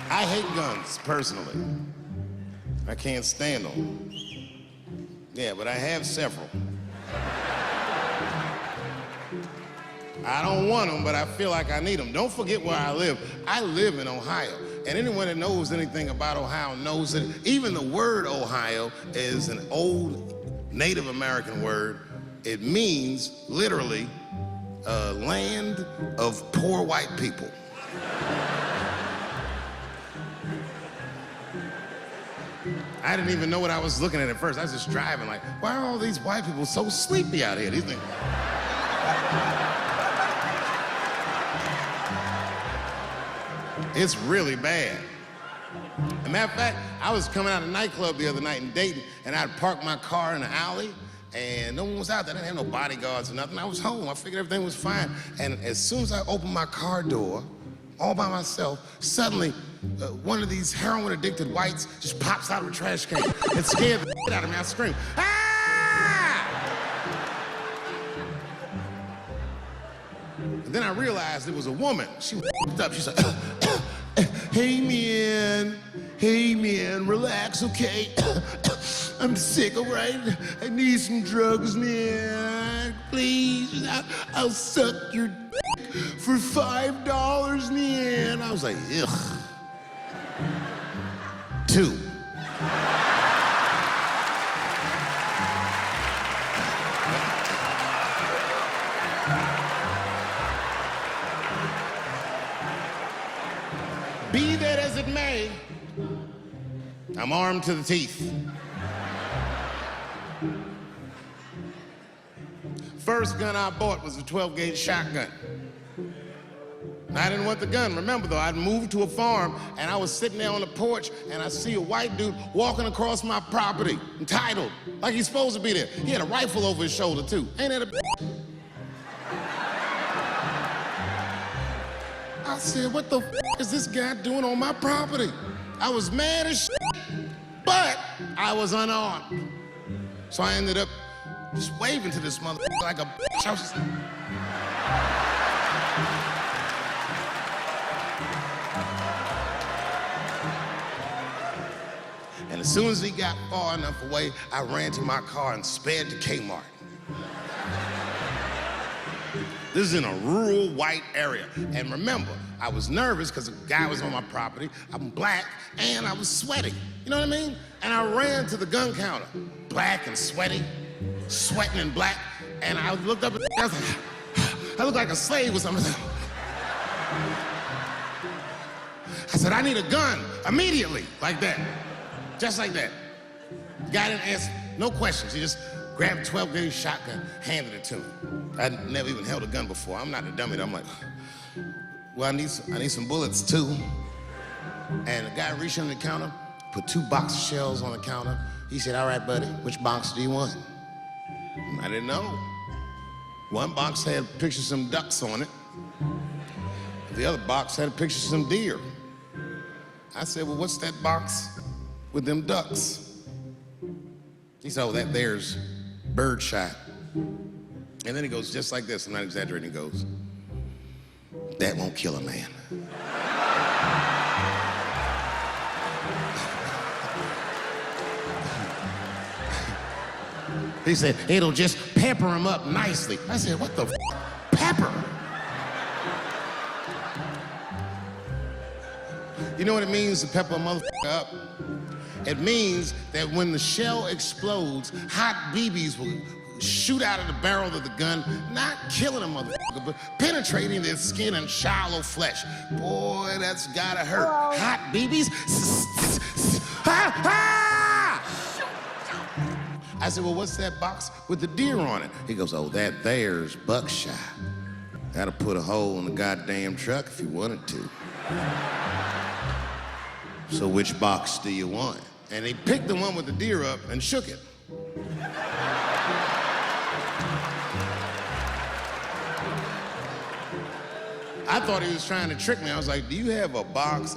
I hate guns, personally. I can't stand them. Yeah, but I have several. I don't want them, but I feel like I need them. Don't forget where I live. I live in Ohio. And anyone that knows anything about Ohio knows that even the word Ohio is an old Native American word. It means, literally, land of poor white people. I didn't even know what I was looking at first. I was just driving like, why are all these white people so sleepy out here? These things. It's really bad. As a matter of fact, I was coming out of a nightclub the other night in Dayton, and I'd parked my car in the alley, and no one was out there. I didn't have no bodyguards or nothing. I was home. I figured everything was fine. And as soon as I opened my car door, all by myself, suddenly one of these heroin-addicted whites just pops out of a trash can. It scared the shit out of me. I screamed, ah! And then I realized it was a woman. She was up. She said, hey man, relax, okay? I'm sick, all right? I need some drugs, man. Please, I'll suck your dick for $5, man. I was like, ugh. 2. Be that as it may, I'm armed to the teeth. First gun I bought was a 12-gauge shotgun. I didn't want the gun. Remember, though, I'd moved to a farm, and I was sitting there on the porch, and I see a white dude walking across my property, entitled, like he's supposed to be there. He had a rifle over his shoulder, too. Ain't that a I said, what the is this guy doing on my property? I was mad as shit, but I was unarmed. So I ended up just waving to this motherfucker like a bitch. I was just... And as soon as he got far enough away, I ran to my car and sped to Kmart. This is in a rural white area. And remember, I was nervous because a guy was on my property, I'm black, and I was sweaty. You know what I mean? And I ran to the gun counter, black and sweaty, sweating and black, and I looked up at the I was like, I looked like a slave or something. I said, I need a gun immediately, like that. Just like that. Guy didn't ask no questions. He just grabbed a 12-gauge shotgun, handed it to me. I'd never even held a gun before. I'm not a dummy. I'm like, well, I need some bullets too. And the guy reached under the counter, put 2 box shells on the counter. He said, all right, buddy, which box do you want? I didn't know. One box had a picture of some ducks on it. The other box had a picture of some deer. I said, well, what's that box with them ducks? He said, oh, that there's birdshot. And then he goes just like this, I'm not exaggerating, he goes, that won't kill a man. He said, it'll just pepper him up nicely. I said, what the f***? Pepper? You know what it means to pepper a motherfucker up? It means that when the shell explodes, hot BBs will shoot out of the barrel of the gun, not killing a motherfucker, but penetrating their skin and shallow flesh. Boy, that's gotta hurt. Hello. Hot BBs? Ha, ha! I said, well, what's that box with the deer on it? He goes, oh, that there's buckshot. That'll put a hole in the goddamn truck if you wanted to. So which box do you want? And he picked the one with the deer up and shook it. I thought he was trying to trick me. I was like, do you have a box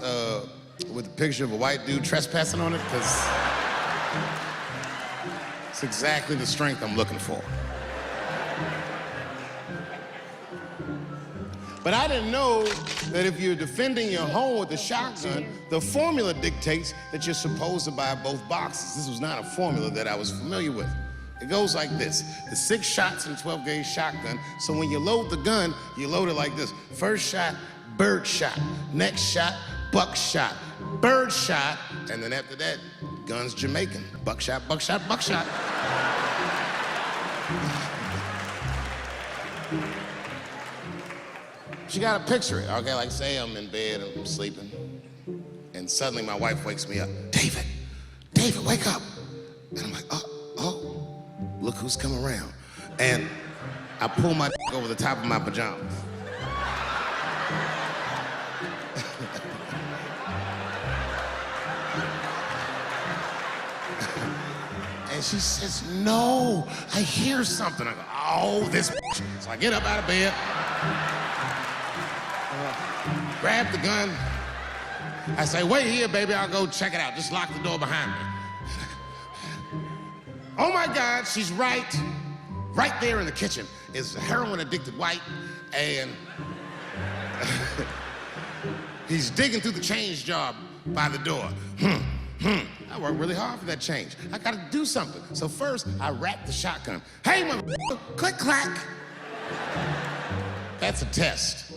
with a picture of a white dude trespassing on it? Because it's exactly the strength I'm looking for. But I didn't know that if you're defending your home with a shotgun, the formula dictates that you're supposed to buy both boxes. This was not a formula that I was familiar with. It goes like this. The 6 shots in a 12-gauge shotgun, so when you load the gun, you load it like this. First shot, birdshot. Next shot, buckshot. Birdshot, and then after that, gun's Jamaican. Buckshot, buckshot, buckshot. You gotta picture it, okay? Like say I'm in bed and I'm sleeping, and suddenly my wife wakes me up. David, wake up. And I'm like, oh, look who's come around. And I pull my over the top of my pajamas. And she says, no, I hear something. I go, oh, this. So I get up out of bed. Grab the gun. I say, wait here, baby, I'll go check it out. Just lock the door behind me. Oh my God, she's right there in the kitchen is a heroin-addicted white, and he's digging through the change jar by the door. I worked really hard for that change. I gotta do something. So first, I wrap the shotgun. Hey, motherfucker, click, clack. That's a test.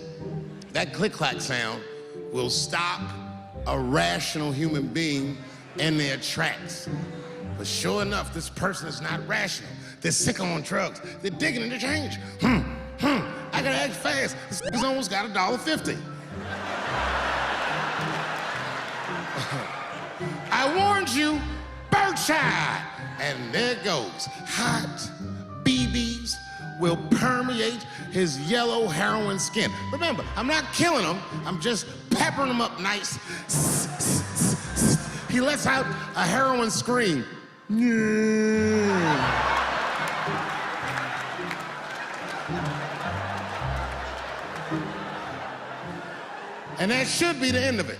That click-clack sound will stop a rational human being in their tracks. But sure enough, this person is not rational. They're sick on drugs. They're digging in the change. I gotta act fast. This nigga's almost got $1.50. I warned you, birdshot. And there it goes. Hot BBs will permeate his yellow heroin skin. Remember, I'm not killing him, I'm just peppering him up nice. He lets out a heroin scream. And that should be the end of it.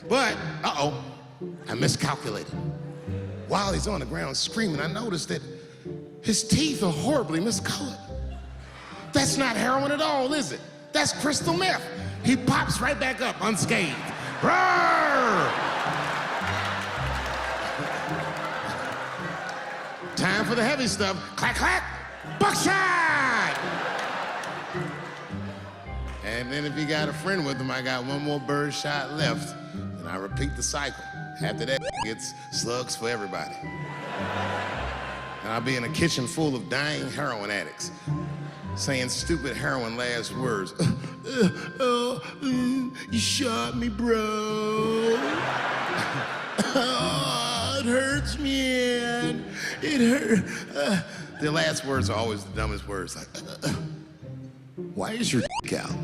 But, I miscalculated. While he's on the ground screaming, I noticed that his teeth are horribly miscolored. That's not heroin at all, is it? That's crystal meth. He pops right back up unscathed. Roar! Time for the heavy stuff. Clack, clack, buckshot! And then if you got a friend with him, I got one more bird shot left, and I repeat the cycle. After that, it's slugs for everybody. And I'll be in a kitchen full of dying heroin addicts, saying stupid heroin last words. You shot me, bro. It hurts, man. It hurt. The last words are always the dumbest words. Like, why is your dick out?